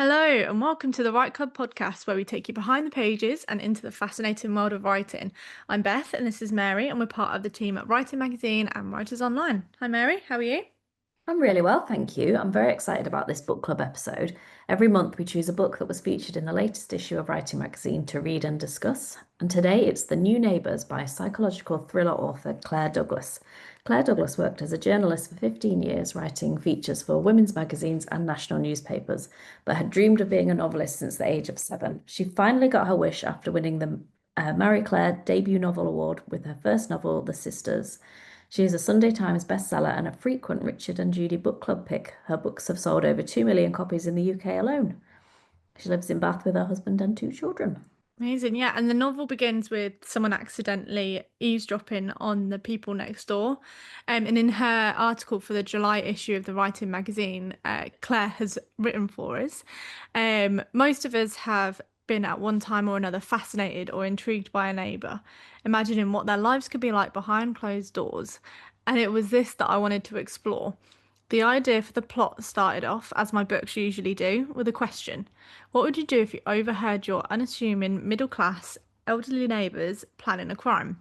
Hello, and welcome to the Write Club podcast, where we take you behind the pages and into the fascinating world of writing. I'm Beth, and this is Mary, and we're part of the team at Writing Magazine and Writers Online. Hi, Mary, how are you? I'm really well, thank you. I'm very excited about this book club episode. Every month, we choose a book that was featured in the latest issue of Writing Magazine to read and discuss. And today, it's The New Neighbours by psychological thriller author Claire Douglas. Claire Douglas worked as a journalist for 15 years, writing features for women's magazines and national newspapers, but had dreamed of being a novelist since the age of 7. She finally got her wish after winning the Marie Claire Debut Novel Award with her first novel, The Sisters. She is a Sunday Times bestseller and a frequent Richard and Judy book club pick. Her books have sold over 2 million copies in the UK alone. She lives in Bath with her husband and 2 children. Amazing, yeah. And the novel begins with someone accidentally eavesdropping on the people next door. And in her article for the July issue of the Writing Magazine, Claire has written for us. Most of us have been at one time or another fascinated or intrigued by a neighbour, imagining what their lives could be like behind closed doors. And it was this that I wanted to explore. The idea for the plot started off, as my books usually do, with a question. What would you do if you overheard your unassuming, middle class, elderly neighbours planning a crime?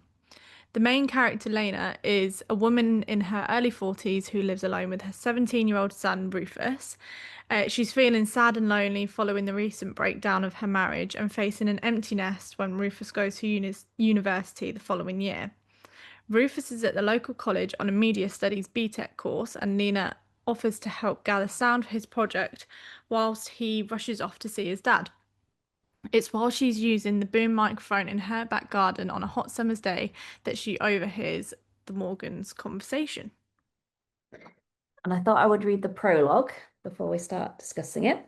The main character, Lena, is a woman in her early 40s who lives alone with her 17-year-old son, Rufus. She's feeling sad and lonely following the recent breakdown of her marriage and facing an empty nest when Rufus goes to university the following year. Rufus is at the local college on a media studies BTEC course, and Nina offers to help gather sound for his project whilst he rushes off to see his dad. It's while she's using the boom microphone in her back garden on a hot summer's day that she overhears the Morgans' conversation. And I thought I would read the prologue before we start discussing it.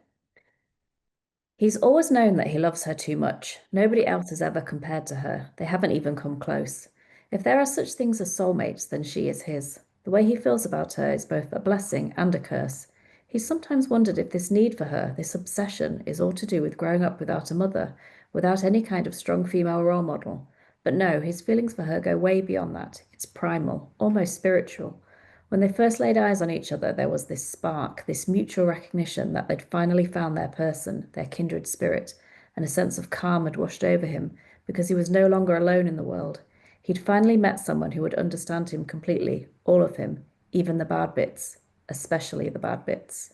He's always known that he loves her too much. Nobody else has ever compared to her. They haven't even come close. If there are such things as soulmates, then she is his. The way he feels about her is both a blessing and a curse. He's sometimes wondered if this need for her, this obsession, is all to do with growing up without a mother, without any kind of strong female role model. But no, his feelings for her go way beyond that. It's primal, almost spiritual. When they first laid eyes on each other, there was this spark, this mutual recognition that they'd finally found their person, their kindred spirit, and a sense of calm had washed over him because he was no longer alone in the world. He'd finally met someone who would understand him completely, all of him, even the bad bits, especially the bad bits.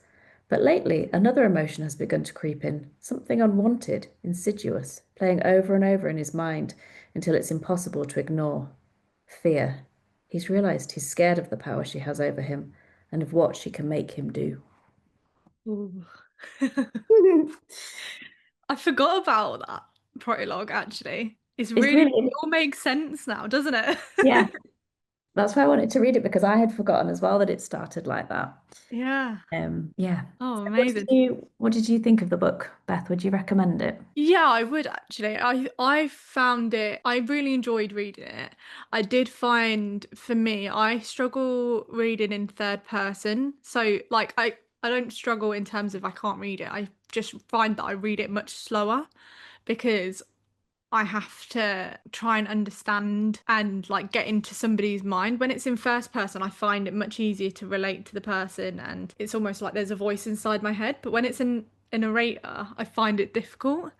But lately, another emotion has begun to creep in, something unwanted, insidious, playing over and over in his mind until it's impossible to ignore. Fear. He's realized he's scared of the power she has over him and of what she can make him do. Ooh. I forgot about that prologue actually. It's It's really, really, it all makes sense now, doesn't it? yeah, that's why I wanted to read it because I had forgotten as well that it started like that. Yeah. Yeah. Oh, So amazing. what did you think of the book, Beth? Would you recommend it? Yeah, I would actually. I found it, I really enjoyed reading it. I did find for me, I struggle reading in third person. So like I don't struggle in terms of I can't read it. I just find that I read it much slower because I have to try and understand and like get into somebody's mind. When it's in first person, I find it much easier to relate to the person and it's almost like there's a voice inside my head. But when it's in a narrator, I find it difficult.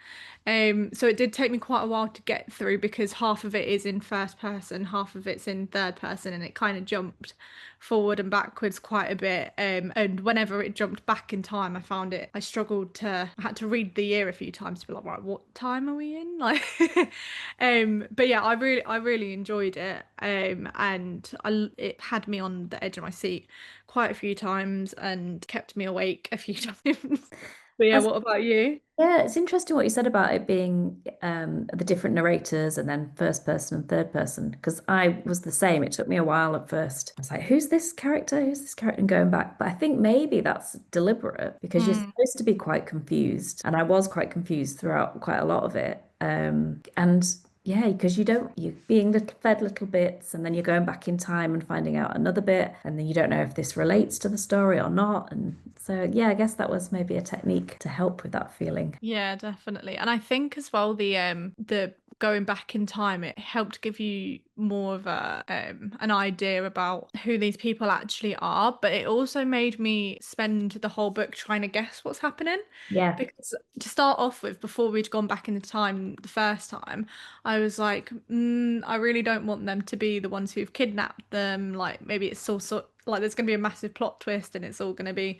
So it did take me quite a while to get through because half of it is in first person, half of it's in third person, and it kind of jumped forward and backwards quite a bit. And whenever it jumped back in time, I found it, I struggled to, I had to read the year a few times to be like, right, what time are we in? Like, but yeah, I really enjoyed it. And it had me on the edge of my seat quite a few times and kept me awake a few times. But yeah, That's, what about you? yeah, it's interesting what you said about it being the different narrators and then first person and third person, because I was the same. It took me a while at first. I was like, who's this character? Who's this character? And going back. But I think maybe that's deliberate because you're Mm. supposed to be quite confused. And I was quite confused throughout quite a lot of it. And yeah, because you're being fed little bits and then you're going back in time and finding out another bit. And then you don't know if this relates to the story or not. And so, yeah, I guess that was maybe a technique to help with that feeling. Yeah, definitely. And I think as well the going back in time, it helped give you more of a an idea about who these people actually are. But it also made me spend the whole book trying to guess what's happening. Yeah. Because to start off with, before we'd gone back in the time the first time, I was like, I really don't want them to be the ones who've kidnapped them. Like maybe it's also like there's going to be a massive plot twist and it's all going to be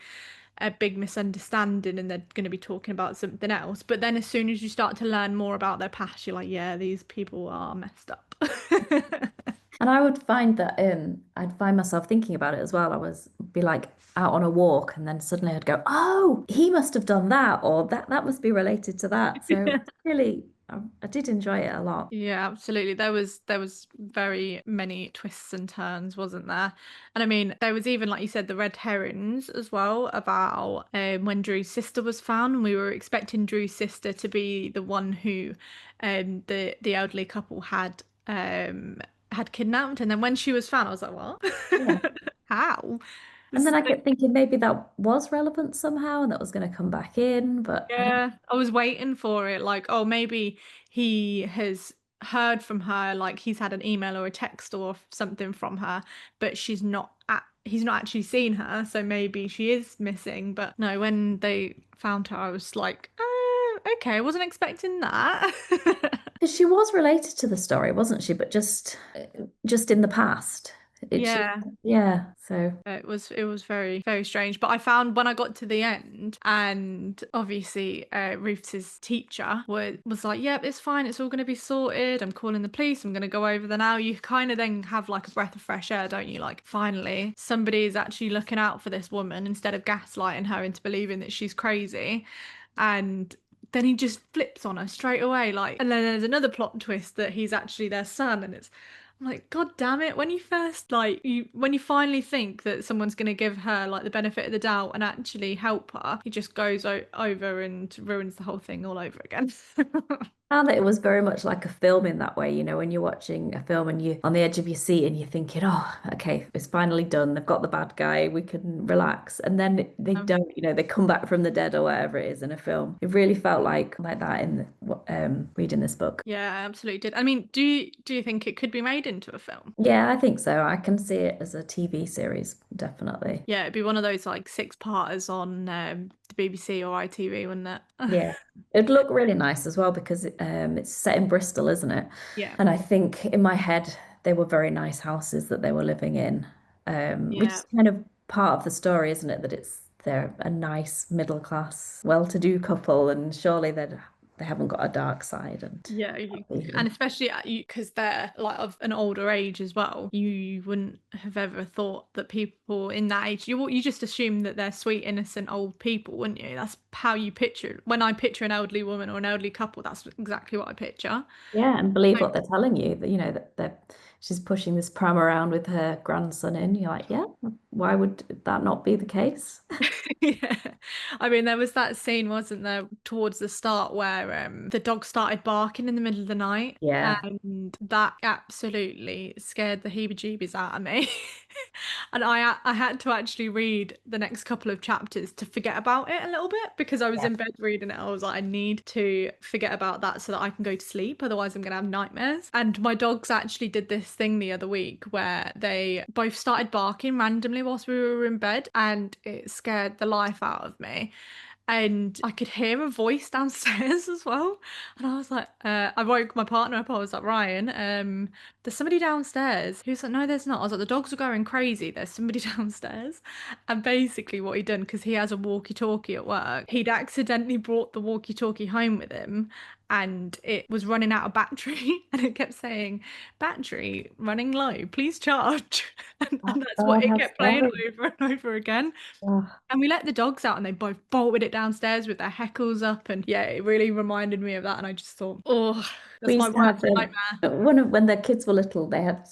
a big misunderstanding and they're going to be talking about something else. But then as soon as you start to learn more about their past, you're like, yeah, these people are messed up. And I would find that I'd find myself thinking about it as well. I was be like out on a walk and then suddenly I'd go, "Oh, he must have done that," or that must be related to that. So really, I did enjoy it a lot. Yeah, absolutely. There was very many twists and turns, wasn't there? And I mean, there was even, like you said, the red herrings as well about when Drew's sister was found, and we were expecting Drew's sister to be the one who the elderly couple had kidnapped, and then when she was found, I was like, what? Yeah. How? And then So I kept thinking maybe that was relevant somehow and that was going to come back in, but I don't. yeah, I was waiting for it. Like, oh, maybe he has heard from her, like he's had an email or a text or something from her, but he's not actually seen her, so maybe she is missing. But no, when they found her, I was like, okay, I wasn't expecting that. Because she was related to the story, wasn't she? But just in the past. She, Yeah. yeah. So It was very very strange, but I found when I got to the end, and obviously Ruth's teacher was like, "Yep, it's fine. It's all going to be sorted. I'm calling the police. I'm going to go over there now." You kind of then have like a breath of fresh air, don't you? Like finally somebody is actually looking out for this woman instead of gaslighting her into believing that she's crazy, and then he just flips on her straight away. Like, and then there's another plot twist that he's actually their son, and it's I'm like, God damn it! When you first when you finally think that someone's going to give her like the benefit of the doubt and actually help her, he just goes over and ruins the whole thing all over again. found that it was very much like a film in that way, when you're watching a film and you're on the edge of your seat and you're thinking, oh, okay, it's finally done. They've got the bad guy. We can relax. And then they don't, they come back from the dead or whatever it is in a film. It really felt like that in reading this book. Yeah, I absolutely did. I mean, do you think it could be made into a film? Yeah, I think so. I can see it as a TV series, definitely. Yeah, it'd be one of those like six-parters on the BBC or ITV, wouldn't it? Yeah. It'd look really nice as well because it's set in Bristol, isn't it? Yeah. And I think in my head they were very nice houses that they were living in, which Yeah. is kind of part of the story, isn't it? That they're a nice middle class, well-to-do couple, and surely they haven't got a dark side and Yeah, happy. and especially because they're like of an older age as well. You wouldn't have ever thought that people in that age, you just assume that they're sweet, innocent old people, wouldn't you? That's how you picture. When I picture an elderly woman or an elderly couple, that's exactly what I picture. Yeah, and believe what they're telling you, that she's pushing this pram around with her grandson in. You're like, yeah, why would that not be the case? Yeah. I mean, there was that scene, wasn't there, towards the start where the dog started barking in the middle of the night, Yeah. and that absolutely scared the heebie-jeebies out of me. And I had to actually read the next couple of chapters to forget about it a little bit because I was Yeah. in bed reading it. I was like, I need to forget about that so that I can go to sleep. Otherwise, I'm gonna have nightmares. And my dogs actually did this thing the other week where they both started barking randomly whilst we were in bed, and it scared the life out of me. And I could hear a voice downstairs as well. And I was like, I woke my partner up. I was like, Ryan, there's somebody downstairs. He was like, no, there's not. I was like, the dogs are going crazy. There's somebody downstairs. And basically, what he'd done, because he has a walkie-talkie at work, he'd accidentally brought the walkie-talkie home with him, and it was running out of battery. And it kept saying, battery running low, please charge. And that's what Oh, it how kept playing scary. over and over again. Oh, And we let the dogs out and they both bolted it downstairs with their heckles up. And yeah, it really reminded me of that. And I just thought, oh, we that's my used to have worst nightmare. when the kids were little, they had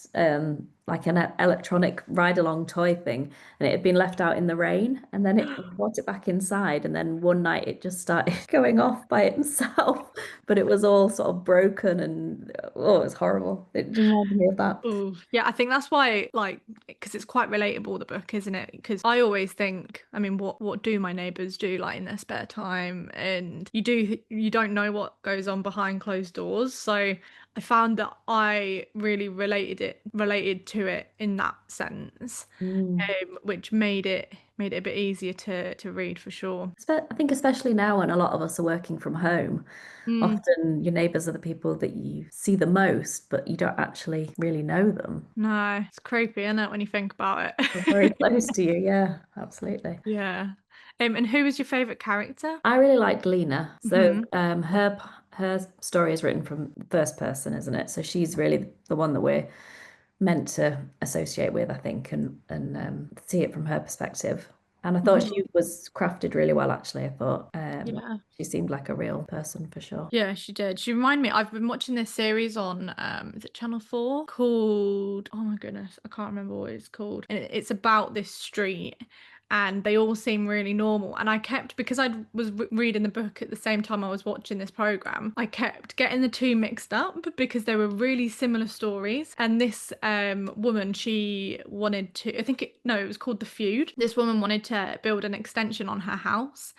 like an electronic ride-along toy thing, and it had been left out in the rain, and then it brought it back inside, and then one night it just started going off by itself, but it was all sort of broken, and oh, it was horrible. It reminded me of that. Oh, yeah, I think that's why, like, because it's quite relatable, the book, isn't it? Because I always think, I mean, what do my neighbours do, like, in their spare time? And you don't know what goes on behind closed doors. So I found that I really related to it in that sense, Mm. which made it a bit easier to read for sure. I think especially now when a lot of us are working from home, Mm, often your neighbours are the people that you see the most, but you don't actually really know them. no, it's creepy, isn't it, when you think about They're very it? close to you. Yeah, absolutely. Yeah. And who was your favourite character? I really liked Lena. So Hmm. her story is written from first person, isn't it? So she's really the one that we're meant to associate with, I think, and see it from her perspective. And I thought Hmm. she was crafted really well, actually. I thought Yeah. she seemed like a real person for sure. Yeah, she did. She reminded me, I've been watching this series on is it Channel 4 called, oh my goodness, I can't remember what it's called. And it's about this street and they all seem really normal. And I kept, because I was reading the book at the same time I was watching this program, I kept getting the two mixed up because they were really similar stories. And this woman, she wanted to, I think no, it was called The Feud. This woman wanted to build an extension on her house.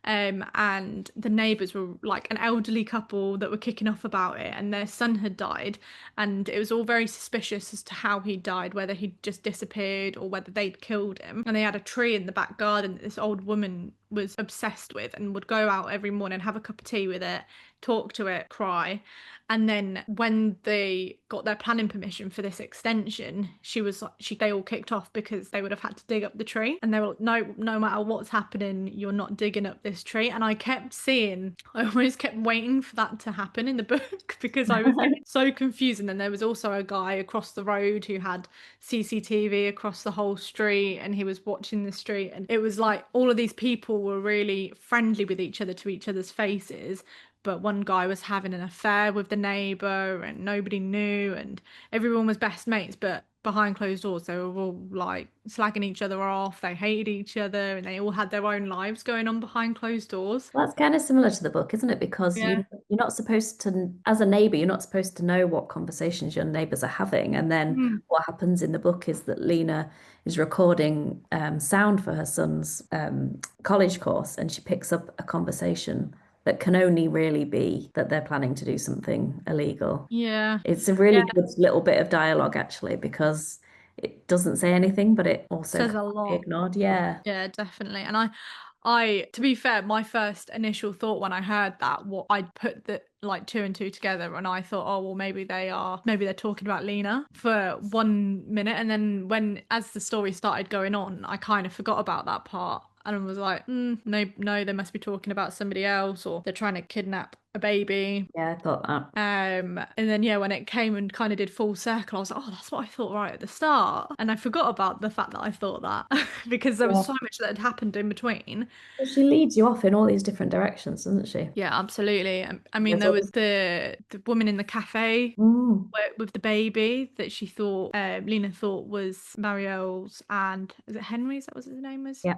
And the neighbours were like an elderly couple that were kicking off about it, and their son had died, and it was all very suspicious as to how he died, whether he'd just disappeared or whether they'd killed him. And they had a tree in the back garden that this old woman was obsessed with and would go out every morning, have a cup of tea with it, talk to it, cry. And then when they got their planning permission for this extension, she was like, they all kicked off because they would have had to dig up the tree. And they were like, no matter what's happening, you're not digging up this tree. And I always kept waiting for that to happen in the book because I was getting so confused. And then there was also a guy across the road who had CCTV across the whole street and he was watching the street. And it was like all of these people were really friendly with each other to each other's faces, but one guy was having an affair with the neighbor and nobody knew and everyone was best mates, but behind closed doors they were all like slagging each other off, they hated each other and they all had their own lives going on behind closed doors. Well, that's kind of similar to the book, isn't it? Because Yeah. you're not supposed to, as a neighbor, you're not supposed to know what conversations your neighbors are having. And then Mm. what happens in the book is that Lena is recording sound for her son's college course, and she picks up a conversation that can only really be that they're planning to do something illegal. Yeah. It's a Yeah, really good little bit of dialogue, actually, because it doesn't say anything, but it also says a can't be lot. ignored. Yeah. Yeah, definitely. And to be fair, my first initial thought when I heard that, what I'd put the like two and two together, and I thought, oh well, maybe they're talking about Lena for 1 minute, and then as the story started going on, I kind of forgot about that part, and I was like, no, they must be talking about somebody else, or they're trying to kidnap a baby. Yeah, I thought that. And then yeah, when it came and kind of did full circle, I was like, oh, that's what I thought right at the start. And I forgot about the fact that I thought that because there was Yeah. so much that had happened in between. Well, she leads you off in all these different directions, doesn't she? Yeah, absolutely. I mean, There's there always. was the woman in the cafe Mm, with the baby that she thought Lena thought was Marielle's, and is it Henry's, that was his name was, yeah.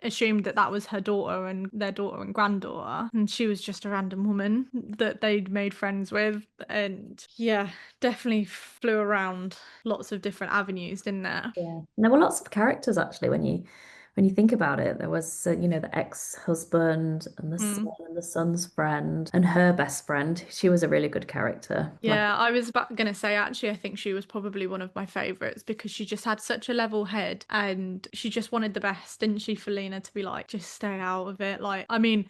assumed that that was her daughter and their daughter and granddaughter, and she was just a random woman that they'd made friends with. And yeah, definitely flew around lots of different avenues, didn't it? Yeah. And there were lots of characters actually when you think about it. There was the ex-husband and the son Mm. and the son's friend and her best friend. She was a really good character. Like, Yeah, I was about gonna say actually I think she was probably one of my favorites because she just had such a level head and she just wanted the best, didn't she, for Lena to be like, just stay out of it. Like, I mean,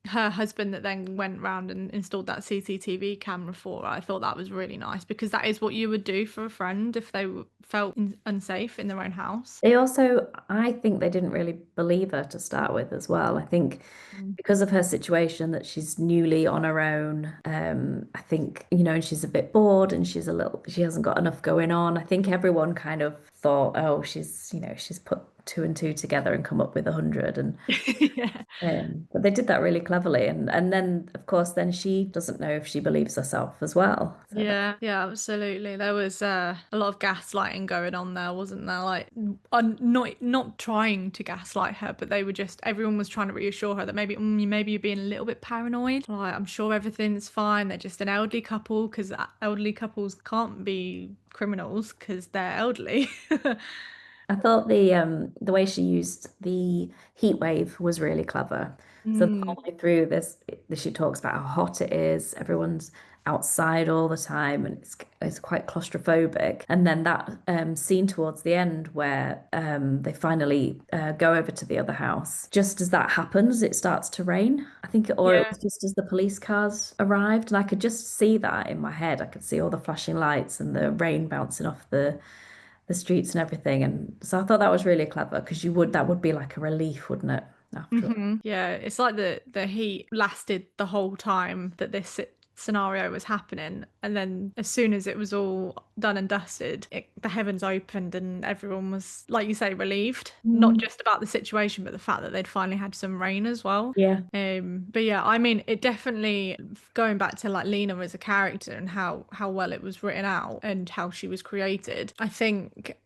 her husband that then went round and installed that CCTV camera for her, I thought that was really nice because that is what you would do for a friend if they felt unsafe in their own house. they also, I think they didn't really believe her to start with as well. I think Mm. because of her situation that she's newly on her own, I think, and she's a bit bored and she hasn't got enough going on. I think everyone kind of thought, oh, she's put two and two together and come up with 100. And Yeah. but they did that really cleverly. And then, of course, then she doesn't know if she believes herself as well. So that, Yeah, yeah, absolutely. There was a lot of gaslighting going on there, wasn't there? Like, not trying to gaslight her, but they were just everyone was trying to reassure her that maybe you're being a little bit paranoid. Like, I'm sure everything's fine. They're just an elderly couple because elderly couples can't be criminals because they're elderly. I thought the way she used the heat wave was really clever. So the Mm, whole way through this, she talks about how hot it is. Everyone's outside all the time, and it's quite claustrophobic. And then that scene towards the end where they finally go over to the other house. Just as that happens, it starts to rain. I think, or it yeah. was just as the police cars arrived, and I could just see that in my head. I could see all the flashing lights and the rain bouncing off the streets and everything. And so I thought that was really clever because that would be like a relief, wouldn't it? After Yeah, it's like the heat lasted the whole time that this scenario was happening, and then as soon as it was all done and dusted, the heavens opened, and everyone was, like you say, relieved. Not Mm. just about the situation, but the fact that they'd finally had some rain as well. Yeah. But yeah, I mean, it definitely going back to like Lena as a character and how well it was written out and how she was created. I think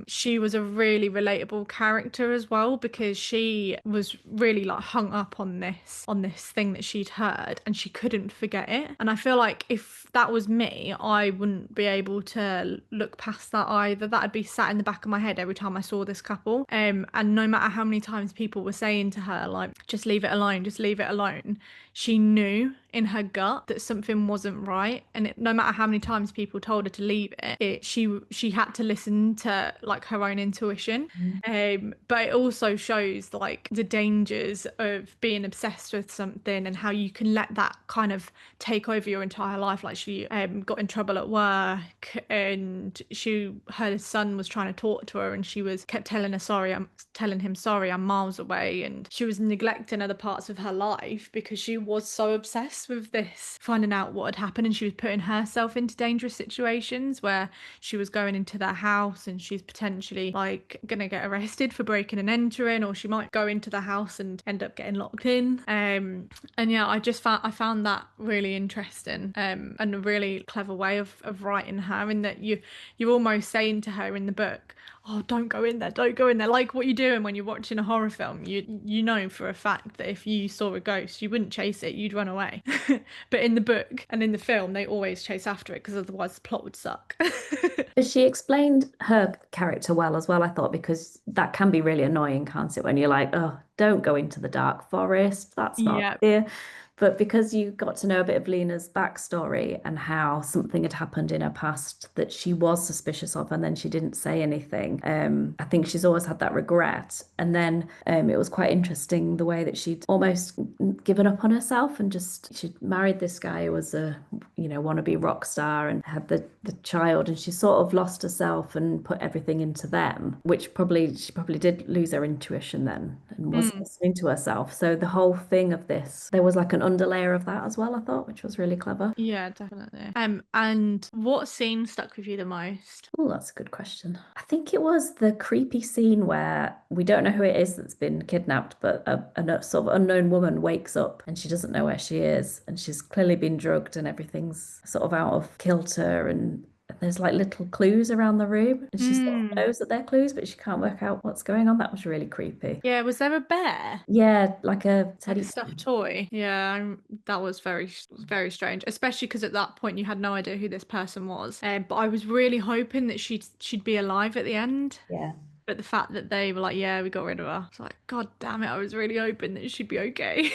she was a really relatable character as well because she was really like hung up on this thing that she'd heard and she couldn't forget it. And I feel like if that was me, I wouldn't be able to look past that either. That'd be sat in the back of my head every time I saw this couple. And no matter how many times people were saying to her, like, just leave it alone, just leave it alone, she knew in her gut that something wasn't right. And no matter how many times people told her to leave she had to listen to like her own intuition. Mm. But it also shows like the dangers of being obsessed with something and how you can let that kind of take over your entire life. Like she got in trouble at work and her son was trying to talk to her and she was kept telling her sorry, I'm telling him sorry, I'm miles away, and she was neglecting other parts of her life because she was so obsessed with this finding out what had happened, and she was putting herself into dangerous situations where she was going into their house and she's potentially like gonna get arrested for breaking and entering, or she might go into the house and end up getting locked in. And yeah, I found that really interesting, and a really clever way of writing her, in that you're almost saying to her in the book, oh, don't go in there, don't go in there, like what you're doing when you're watching a horror film. You know for a fact that if you saw a ghost you wouldn't chase it, you'd run away. But in the book and in the film they always chase after it because otherwise the plot would suck. But she explained her character well as well, I thought, because that can be really annoying, can't it? When you're like, oh, don't go into the dark forest. That's not Yeah. there. But because you got to know a bit of Lena's backstory and how something had happened in her past that she was suspicious of, and then she didn't say anything. I think she's always had that regret. And then it was quite interesting the way that she'd almost given up on herself and just she'd married this guy who was a wannabe rock star and had the child, and she sort of lost herself and put everything into them, which probably she probably did lose her intuition then and wasn't Mm. listening to herself. So the whole thing of this, there was like an underlayer of that as well, I thought, which was really clever. Yeah, definitely. And what scene stuck with you the most? Oh, that's a good question. I think it was the creepy scene where we don't know who it is that's been kidnapped, but a sort of unknown woman wakes up and she doesn't know where she is, and she's clearly been drugged and everything's sort of out of kilter, and there's like little clues around the room, and she sort of Mm. knows that they're clues, but she can't work out what's going on. That was really creepy. Yeah, was there a bear? Yeah, like a Like a teddy bear. stuffed toy. Yeah, that was very strange, especially because at that point you had no idea who this person was. But I was really hoping that she'd be alive at the end. Yeah. But the fact that they were like, yeah, we got rid of her. It's like, God damn it, I was really hoping that she'd be okay.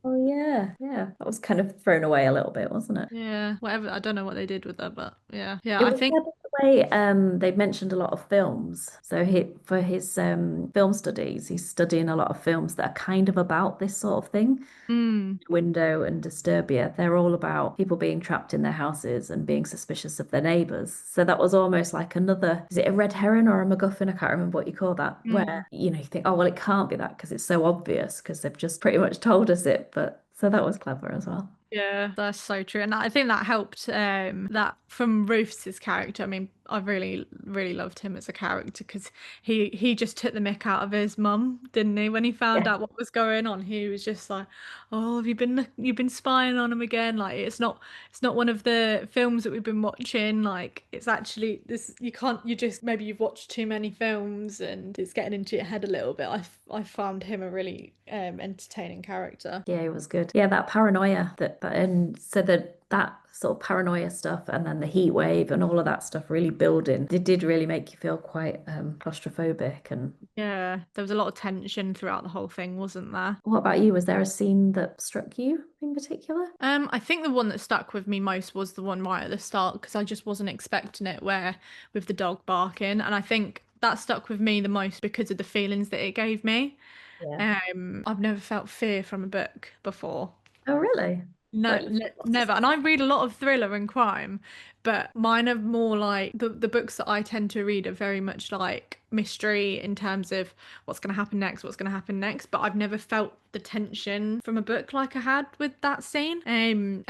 Oh yeah, yeah. That was kind of thrown away a little bit, wasn't it? Yeah, whatever. I don't know what they did with her, but yeah. Yeah, It I was think. clever the way they mentioned a lot of films. So for his film studies, he's studying a lot of films that are kind of about this sort of thing. Mm, Window and Disturbia, they're all about people being trapped in their houses and being suspicious of their neighbors. So that was almost like another, is it a red herring or a MacGuffin? I can't remember what you call that, where mm. you think, oh, well, it can't be that because it's so obvious because they've just pretty much told us it. But so that was clever as well. Yeah, that's so true. And I think that helped that from Ruth's character. I mean, I really, really loved him as a character because he just took the mick out of his mum, didn't he? When he found Yeah. out what was going on, he was just like, "Oh, have you been spying on him again? Like it's not one of the films that we've been watching. Like it's actually this. You can't. You just maybe you've watched too many films and it's getting into your head a little bit." I found him a really entertaining character. Yeah, it was good. Yeah, that paranoia and so that sort of paranoia stuff and then the heat wave and all of that stuff really building. It did really make you feel quite claustrophobic. And Yeah, there was a lot of tension throughout the whole thing, wasn't there? what about you? Was there a scene that struck you in particular? I think the one that stuck with me most was the one right at the start because I just wasn't expecting it, where with the dog barking, and I think that stuck with me the most because of the feelings that it gave me. Yeah. I've never felt fear from a book before. Oh, really? No, But never. And I read a lot of thriller and crime, but mine are more like the books that I tend to read are very much like mystery in terms of what's going to happen next, what's going to happen next. But I've never felt the tension from a book like I had with that scene. And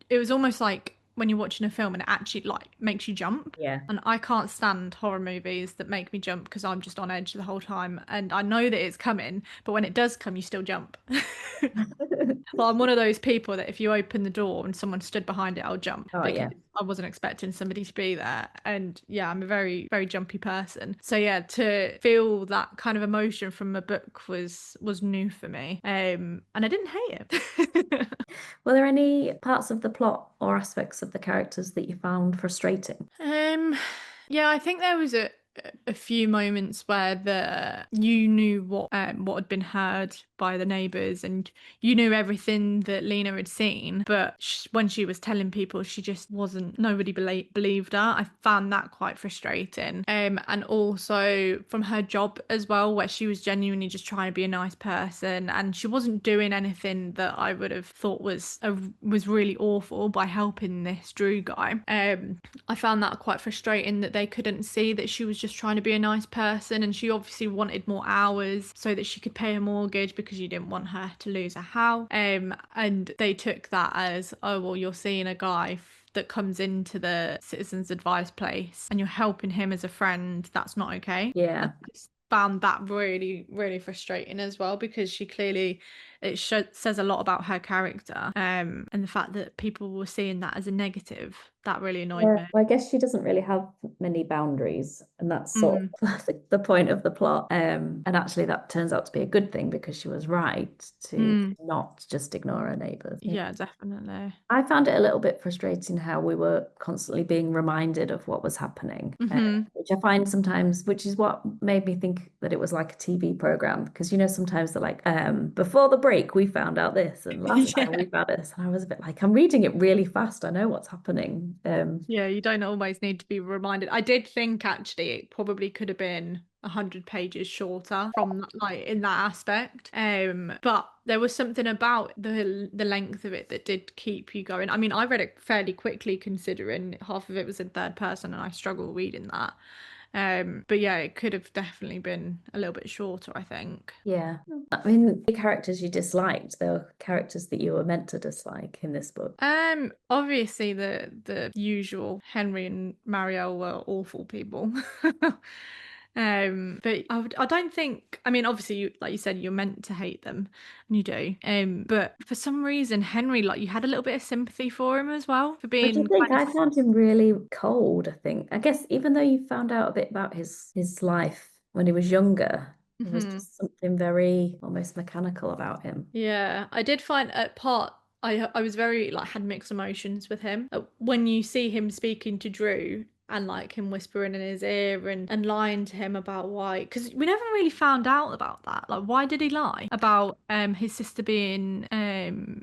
it was almost like when you're watching a film and it actually like makes you jump. yeah. And I can't stand horror movies that make me jump because I'm just on edge the whole time. And I know that it's coming, but when it does come, you still jump. Well, I'm one of those people that if you open the door and someone stood behind it, I'll jump Oh, because yeah. I wasn't expecting somebody to be there. And yeah, I'm a very, very jumpy person. So yeah, to feel that kind of emotion from a book was new for me. And I didn't hate it. Were there any parts of the plot or aspects of the characters that you found frustrating? Um, yeah, I think there was a few moments where you knew what had been heard by the neighbours and you knew everything that Lena had seen, but when she was telling people, she just wasn't. Nobody believed her. I found that quite frustrating. And also from her job as well, where she was genuinely just trying to be a nice person, and she wasn't doing anything that I would have thought was really awful by helping this Drew guy. I found that quite frustrating that they couldn't see that she was just trying to be a nice person, and she obviously wanted more hours so that she could pay her mortgage because you didn't want her to lose her house. And they took that as, oh well, you're seeing a guy that comes into the citizens advice place and you're helping him as a friend. That's not okay. Yeah. I just found that really, really frustrating as well because she clearly says a lot about her character, and the fact that people were seeing that as a negative, that really annoyed Yeah, me. well, I guess she doesn't really have many boundaries, and that's sort Mm, of the point of the plot. And actually, that turns out to be a good thing because she was right to mm, not just ignore her neighbours. Yeah. yeah, definitely. I found it a little bit frustrating how we were constantly being reminded of what was happening, Hmm. which I find sometimes, which is what made me think that it was like a TV program. Because sometimes they're like, before the break, we found out this, and last Yeah. time we found this, and I was a bit like, I'm reading it really fast. I know what's happening. Yeah, you don't always need to be reminded. I did think actually it probably could have been 100 pages shorter from like in that aspect. But there was something about the length of it that did keep you going. I mean, I read it fairly quickly considering half of it was in third person and I struggle reading that. But yeah, it could have definitely been a little bit shorter, I think. Yeah. I mean, the characters you disliked, they were characters that you were meant to dislike in this book. Obviously the usual Henry and Marielle were awful people. But I don't think, I mean, obviously like you said, you're meant to hate them, and you do. But for some reason, Henry, like you had a little bit of sympathy for him as well for What do you being think? kind I of. found him really cold, I think. I guess even though you found out a bit about his life when he was younger, there was Mhm. just something very almost mechanical about him. Yeah, I did find at part I was very like had mixed emotions with him. When you see him speaking to Drew and like him whispering in his ear and lying to him about why, because we never really found out about that. Like why did he lie about his sister being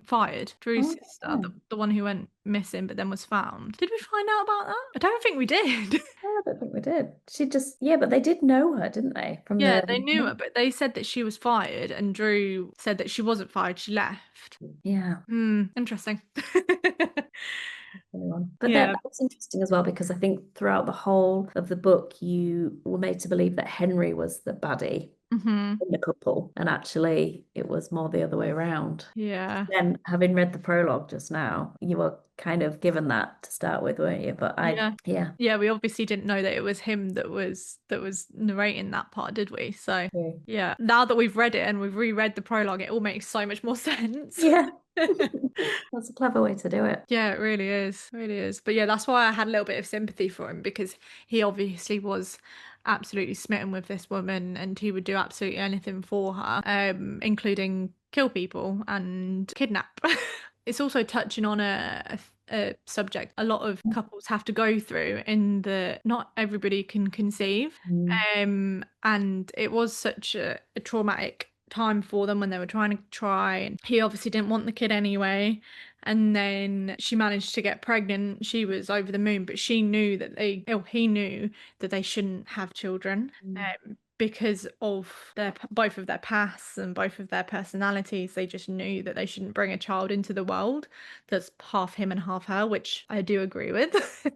fired? Drew's Oh, sister, yeah. the one who went missing but then was found. Did we find out about that? I don't think we did. I don't think we did. She just, yeah, but they did know her, didn't they? From Yeah, the, they knew her, but they said that she was fired, and Drew said that she wasn't fired, she left. yeah. Hmm, interesting. Anyone. But Yeah. that was interesting as well because I think throughout the whole of the book, you were made to believe that Henry was the baddie. Hmm. in the couple, and actually it was more the other way around. Yeah. Then, having read the prologue just now, you were kind of given that to start with, weren't you? But Yeah. yeah. Yeah, we obviously didn't know that it was him that was narrating that part, did we? So, Yeah. yeah. Now that we've read it and we've reread the prologue, it all makes so much more sense. Yeah. That's a clever way to do it. Yeah, it really is. Really is. But yeah, that's why I had a little bit of sympathy for him because he obviously was absolutely smitten with this woman and he would do absolutely anything for her, including kill people and kidnap. It's also touching on a subject a lot of couples have to go through in the not everybody can conceive. Mm. And it was such a traumatic time for them when they were trying to try, and he obviously didn't want the kid anyway, and then she managed to get pregnant. She was over the moon, but she knew that he knew that they shouldn't have children, Mm. because of both of their pasts and both of their personalities. They just knew that they shouldn't bring a child into the world that's half him and half her, which I do agree with.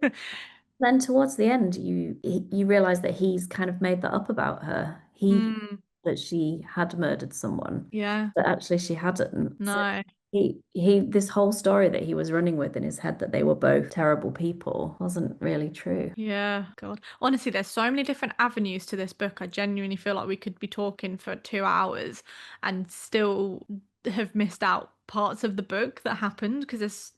Then towards the end, you realize that he's kind of made that up about her. He Mm, that she had murdered someone, yeah, but actually she hadn't. So no. he this whole story that he was running with in his head that they were both terrible people wasn't really true. Yeah, God. Honestly, there's so many different avenues to this book. I genuinely feel like we could be talking for 2 hours and still have missed out parts of the book that happened because there's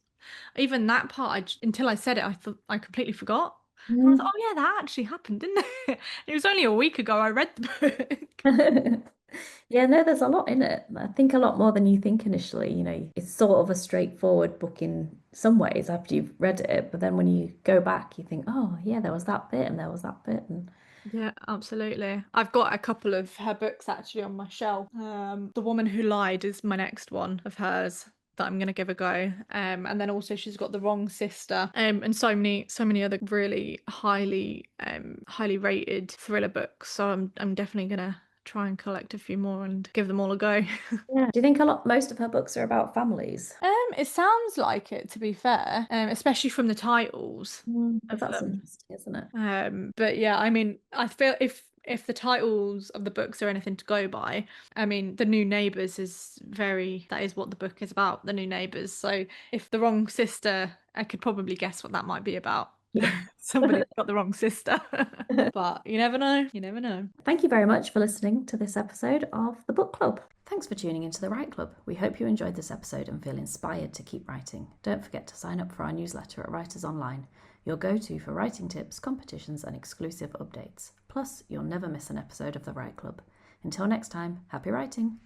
even that part. Until I said it, I thought I completely forgot. I was like, Mm. oh yeah, that actually happened, didn't it? It was only a week ago I read the book. Yeah, no, there's a lot in it. I think a lot more than you think initially. It's sort of a straightforward book in some ways after you've read it, but then when you go back, you think, oh, yeah, there was that bit and there was that bit. And Yeah, absolutely. I've got a couple of her books actually on my shelf. The Woman Who Lied is my next one of hers that I'm gonna give a go. And then also she's got The Wrong Sister. And so many other really highly rated thriller books. So I'm definitely gonna try and collect a few more and give them all a go. yeah, do you think most of her books are about families? It sounds like it, to be fair, especially from the titles But of that's them. interesting, isn't it? But yeah, I mean, I feel if the titles of the books are anything to go by, I mean, The New Neighbours that is what the book is about, The New Neighbours. So if The Wrong Sister, I could probably guess what that might be about. Yeah. Somebody's got the wrong sister. But you never know. You never know. Thank you very much for listening to this episode of the Book Club. Thanks for tuning into the Write Club. We hope you enjoyed this episode and feel inspired to keep writing. Don't forget to sign up for our newsletter at Writers Online, your go-to for writing tips, competitions, and exclusive updates. Plus, you'll never miss an episode of the Write Club. Until next time, happy writing!